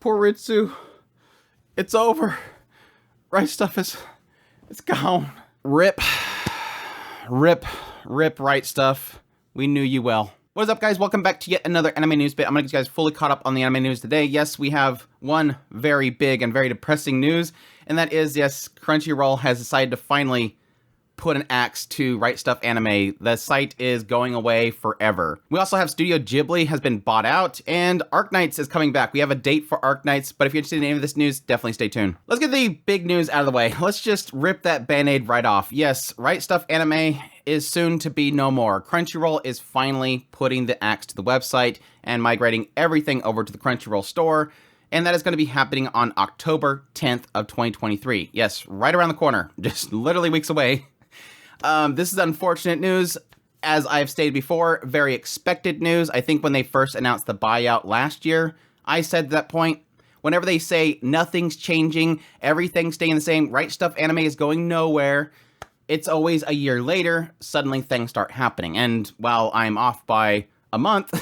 Poor Ritsu. It's over. Rightstuf it's gone. Rip. Rip. Rip Rightstuf. We knew you well. What is up, guys? Welcome back to yet another anime news bit. I'm gonna get you guys fully caught up on the anime news today. Yes, we have one very big and very depressing news, and that is, yes, Crunchyroll has decided to finally put an axe to RightstufAnime. The site is going away forever. We also have Studio Ghibli has been bought out, and Arknights is coming back. We have a date for Arknights, but if you're interested in any of this news, definitely stay tuned. Let's get the big news out of the way. Let's just rip that band-aid right off. Yes, RightstufAnime is soon to be no more. Crunchyroll is finally putting the axe to the website and migrating everything over to the Crunchyroll Store, and that is going to be happening on October 10th of 2023. Yes, right around the corner, just literally weeks away. This is unfortunate news. As I've stated before, very expected news. I think when they first announced the buyout last year, I said at that point, whenever they say nothing's changing, everything's staying the same, RightstufAnime is going nowhere, it's always a year later, suddenly things start happening. And while I'm off by a month,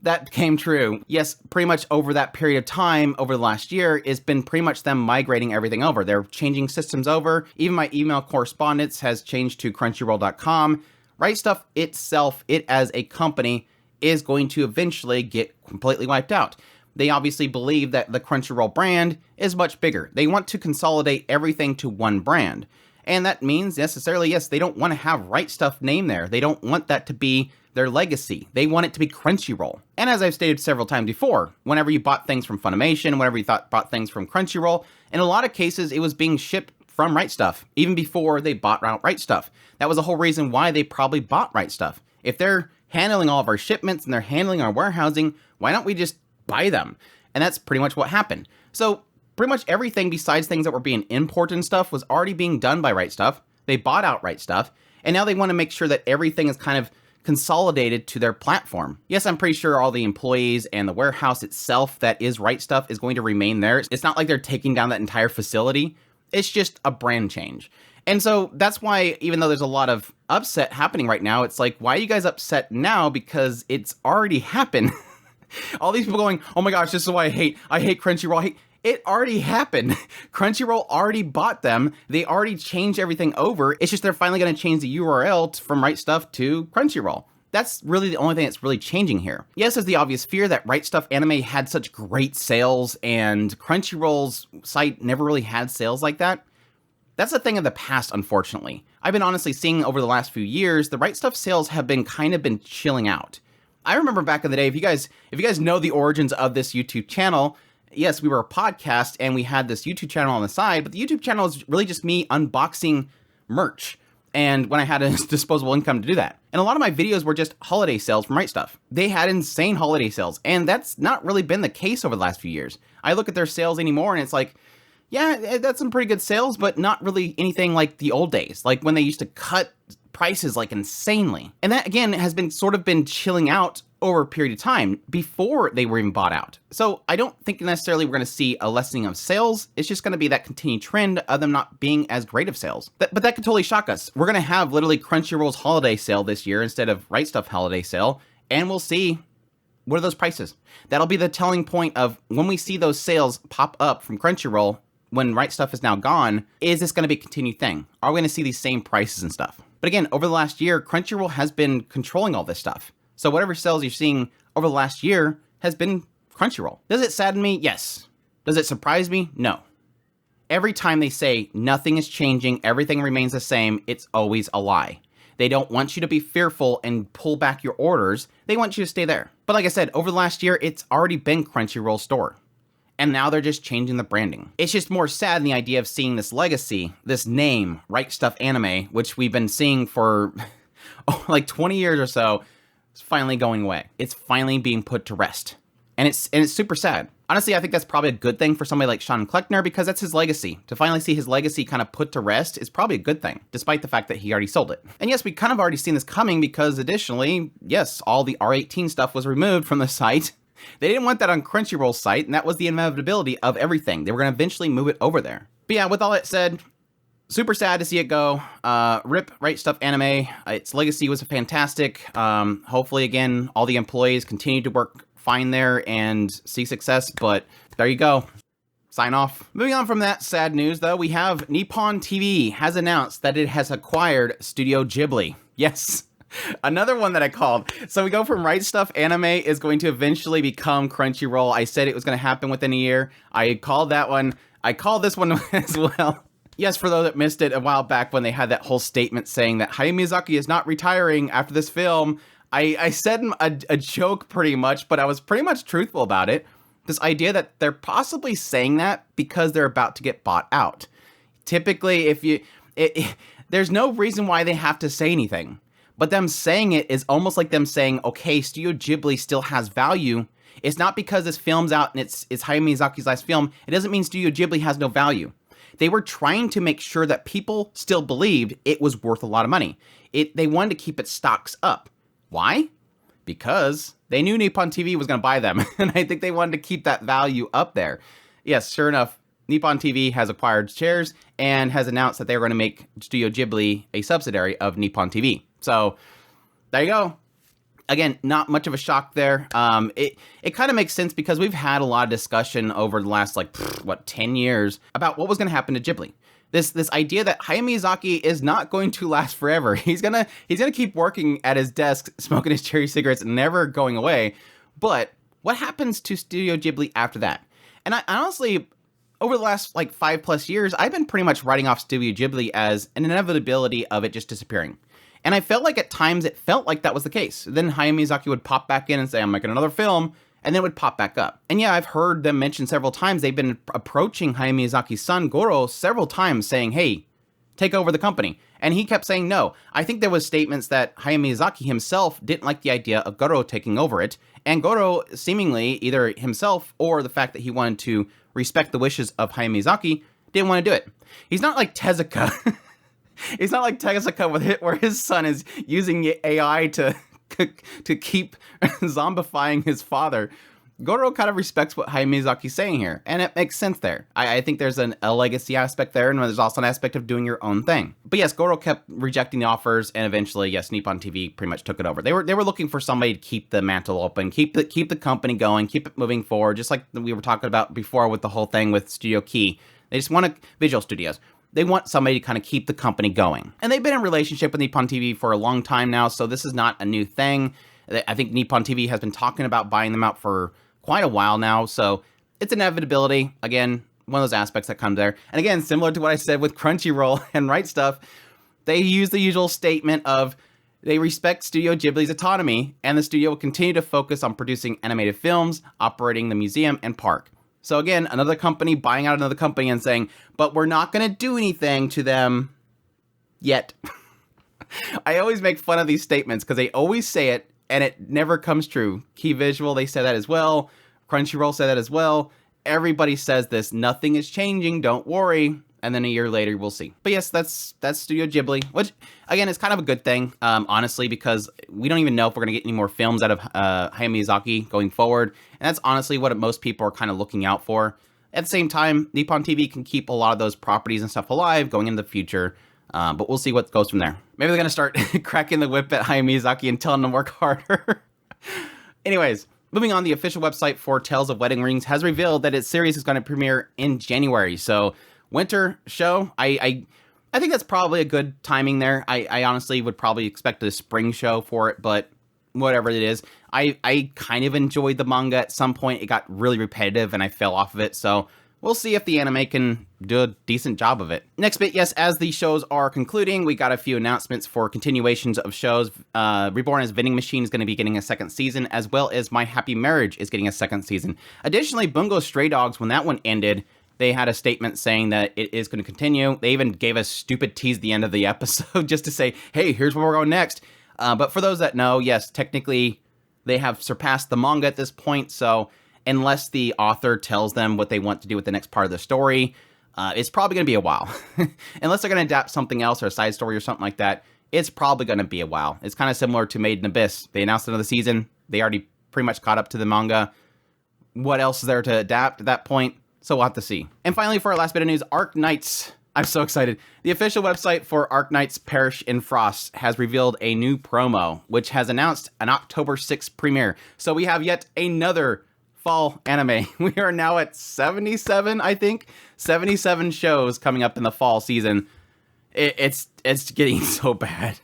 that came true. Yes, pretty much over that period of time, over the last year, it's been pretty much them migrating everything over. They're changing systems over. Even my email correspondence has changed to crunchyroll.com. Rightstuf itself, it as a company, is going to eventually get completely wiped out. They obviously believe that the Crunchyroll brand is much bigger. They want to consolidate everything to one brand. And that means necessarily, yes, they don't want to have Rightstuf name there. They don't want that to be their legacy. They want it to be Crunchyroll. And as I've stated several times before, whenever you bought things from Funimation, whenever you bought things from Crunchyroll, in a lot of cases, it was being shipped from Rightstuf, even before they bought out Rightstuf. That was the whole reason why they probably bought Rightstuf. If they're handling all of our shipments and they're handling our warehousing, why don't we just buy them? And that's pretty much what happened. So pretty much everything besides things that were being imported and stuff was already being done by Rightstuf. They bought out Rightstuf, and now they want to make sure that everything is kind of consolidated to their platform. Yes, I'm pretty sure all the employees and the warehouse itself that is Rightstuf is going to remain there. It's not like they're taking down that entire facility. It's just a brand change. And so that's why, even though there's a lot of upset happening right now, it's like, why are you guys upset now? Because it's already happened. All these people going, oh my gosh, this is why I hate Crunchyroll. It already happened. Crunchyroll already bought them. They already changed everything over. It's just they're finally going to change the URL from Rightstuf to Crunchyroll. That's really the only thing that's really changing here. Yes, there's the obvious fear that RightstufAnime had such great sales and Crunchyroll's site never really had sales like that. That's a thing of the past, unfortunately. I've been honestly seeing over the last few years, the Rightstuf sales have been chilling out. I remember back in the day, if you guys know the origins of this YouTube channel, yes, we were a podcast and we had this YouTube channel on the side, but the YouTube channel is really just me unboxing merch. And when I had a disposable income to do that. And a lot of my videos were just holiday sales from Rightstuf. They had insane holiday sales, and that's not really been the case over the last few years. I look at their sales anymore and it's like, yeah, that's some pretty good sales, but not really anything like the old days, like when they used to cut prices like insanely. And that again has been sort of been chilling out over a period of time before they were even bought out. So I don't think necessarily we're going to see a lessening of sales. It's just going to be that continued trend of them not being as great of sales. But that could totally shock us. We're going to have literally Crunchyroll's holiday sale this year instead of Rightstuf holiday sale, and we'll see what are those prices. That'll be the telling point of when we see those sales pop up from Crunchyroll when Rightstuf is now gone. Is this going to be a continued thing? Are we going to see these same prices and stuff? But again, over the last year, Crunchyroll has been controlling all this stuff. So whatever sales you're seeing over the last year has been Crunchyroll. Does it sadden me? Yes. Does it surprise me? No. Every time they say nothing is changing, everything remains the same, it's always a lie. They don't want you to be fearful and pull back your orders. They want you to stay there. But like I said, over the last year, it's already been Crunchyroll Store. And now they're just changing the branding. It's just more sad in the idea of seeing this legacy, this name, RightstufAnime, which we've been seeing for like 20 years or so, is finally going away. It's finally being put to rest. And it's super sad. Honestly, I think that's probably a good thing for somebody like Sean Kleckner because that's his legacy. To finally see his legacy kind of put to rest is probably a good thing, despite the fact that he already sold it. And yes, we kind of already seen this coming because additionally, yes, all the R18 stuff was removed from the site. They didn't want that on Crunchyroll's site, and that was the inevitability of everything. They were going to eventually move it over there. But yeah, with all that said, super sad to see it go. Rip RightstufAnime. Its legacy was fantastic. Hopefully, again, all the employees continue to work fine there and see success, but there you go. Sign off. Moving on from that sad news, though, we have Nippon TV has announced that it has acquired Studio Ghibli. Yes, another one that I called. So we go from RightstufAnime is going to eventually become Crunchyroll. I said it was going to happen within a year. I called that one. I called this one as well. Yes, for those that missed it a while back when they had that whole statement saying that Hayao Miyazaki is not retiring after this film, I said a joke pretty much, but I was pretty much truthful about it. This idea that they're possibly saying that because they're about to get bought out. Typically, there's no reason why they have to say anything. But them saying it is almost like them saying, okay, Studio Ghibli still has value. It's not because this film's out and it's Hayao Miyazaki's last film. It doesn't mean Studio Ghibli has no value. They were trying to make sure that people still believed it was worth a lot of money. They wanted to keep its stocks up. Why? Because they knew Nippon TV was going to buy them, and I think they wanted to keep that value up there. Yes, sure enough, Nippon TV has acquired shares and has announced that they're going to make Studio Ghibli a subsidiary of Nippon TV. So, there you go. Again, not much of a shock there. It kind of makes sense because we've had a lot of discussion over the last, 10 years about what was going to happen to Ghibli. This idea that Hayao Miyazaki is not going to last forever. He's gonna keep working at his desk, smoking his cherry cigarettes, never going away. But what happens to Studio Ghibli after that? And I honestly, over the last 5+ years, I've been pretty much writing off Studio Ghibli as an inevitability of it just disappearing. And I felt like at times it felt like that was the case. Then Hayao Miyazaki would pop back in and say, I'm making another film, and then it would pop back up. And yeah, I've heard them mention several times they've been approaching Hayao Miyazaki's son, Goro, several times saying, hey, take over the company. And he kept saying no. I think there was statements that Hayao Miyazaki himself didn't like the idea of Goro taking over it. And Goro, seemingly, either himself or the fact that he wanted to respect the wishes of Hayao Miyazaki, didn't want to do it. He's not like Tezuka. It's not like Tezuka where his son is using AI to keep zombifying his father. Goro kind of respects what Hayao Miyazaki's saying here, and it makes sense there. I think there's a legacy aspect there, and there's also an aspect of doing your own thing. But yes, Goro kept rejecting the offers, and eventually, yes, Nippon TV pretty much took it over. They were looking for somebody to keep the mantle open, keep the company going, keep it moving forward, just like we were talking about before with the whole thing with Studio Key. They just want visual studios. They want somebody to kind of keep the company going. And they've been in relationship with Nippon TV for a long time now, so this is not a new thing. I think Nippon TV has been talking about buying them out for quite a while now, so it's an inevitability. Again, one of those aspects that come there. And again, similar to what I said with Crunchyroll and Rightstuf, they use the usual statement of they respect Studio Ghibli's autonomy, and the studio will continue to focus on producing animated films, operating the museum and park. So again, another company buying out another company and saying, but we're not going to do anything to them yet. I always make fun of these statements because they always say it and it never comes true. Key Visual, they say that as well. Crunchyroll said that as well. Everybody says this, nothing is changing, don't worry. And then a year later, we'll see. But yes, that's Studio Ghibli, which, again, is kind of a good thing, honestly, because we don't even know if we're going to get any more films out of Hayao Miyazaki going forward. And that's honestly what most people are kind of looking out for. At the same time, Nippon TV can keep a lot of those properties and stuff alive going into the future. But we'll see what goes from there. Maybe they're going to start cracking the whip at Hayao Miyazaki and telling them to work harder. Anyways, moving on, the official website for Tales of Wedding Rings has revealed that its series is going to premiere in January. So, winter show, I think that's probably a good timing there. I honestly would probably expect a spring show for it, but whatever it is. I kind of enjoyed the manga at some point. It got really repetitive and I fell off of it, so we'll see if the anime can do a decent job of it. Next bit, yes, as the shows are concluding, we got a few announcements for continuations of shows. Reborn as Vending Machine is going to be getting a second season, as well as My Happy Marriage is getting a second season. Additionally, Bungo Stray Dogs, when that one ended, they had a statement saying that it is going to continue. They even gave a stupid tease at the end of the episode just to say, hey, here's where we're going next. But for those that know, yes, technically they have surpassed the manga at this point, so unless the author tells them what they want to do with the next part of the story, it's probably going to be a while. Unless they're going to adapt something else or a side story or something like that, it's probably going to be a while. It's kind of similar to Made in Abyss. They announced another season. They already pretty much caught up to the manga. What else is there to adapt at that point? So we'll have to see. And finally, for our last bit of news, Arknights I'm so excited. The official website for Arknights Perish in Frost has revealed a new promo, which has announced an October 6th premiere. So we have yet another fall anime. We are now at 77, I think. 77 shows coming up in the fall season. It's getting so bad.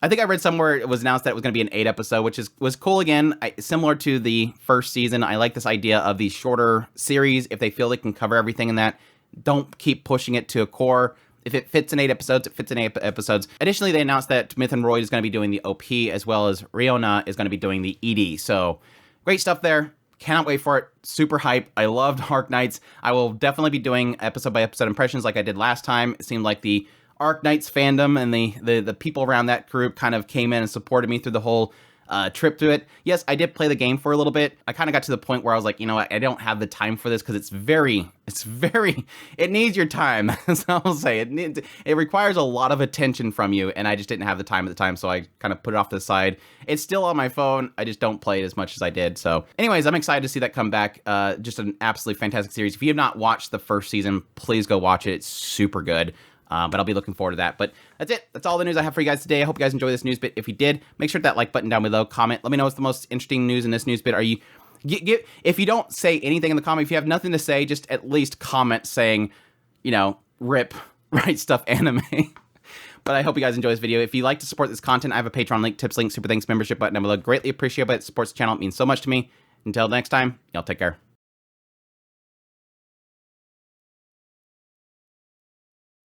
I think I read somewhere it was announced that it was going to be an 8 episode, which was cool again. Similar to the first season, I like this idea of these shorter series. If they feel they can cover everything in that, don't keep pushing it to a core. If it fits in 8 episodes, it fits in 8 episodes. Additionally, they announced that Myth and Roy is going to be doing the OP, as well as Riona is going to be doing the ED. So, great stuff there. Cannot wait for it. Super hype. I loved Arknights. I will definitely be doing episode-by-episode impressions like I did last time. It seemed like the Arknights fandom and the people around that group kind of came in and supported me through the whole trip to it. Yes, I did play the game for a little bit. I kind of got to the point where I was like, you know what, I don't have the time for this because it needs your time. So I'll say it requires a lot of attention from you, and I just didn't have the time at the time, so I kind of put it off to the side. It's still on my phone. I just don't play it as much as I did. So anyways, I'm excited to see that come back. Just an absolutely fantastic series. If you have not watched the first season, please go watch it. It's super good. But I'll be looking forward to that. But that's it. That's all the news I have for you guys today. I hope you guys enjoy this news bit. If you did, make sure to hit that like button down below. Comment. Let me know what's the most interesting news in this news bit. Are you... if you don't say anything in the comment, if you have nothing to say, just at least comment saying, you know, rip RightstufAnime. But I hope you guys enjoy this video. If you like to support this content, I have a Patreon link, tips link, super thanks, membership button down below. Greatly appreciate it. It supports the channel. It means so much to me. Until next time, y'all take care.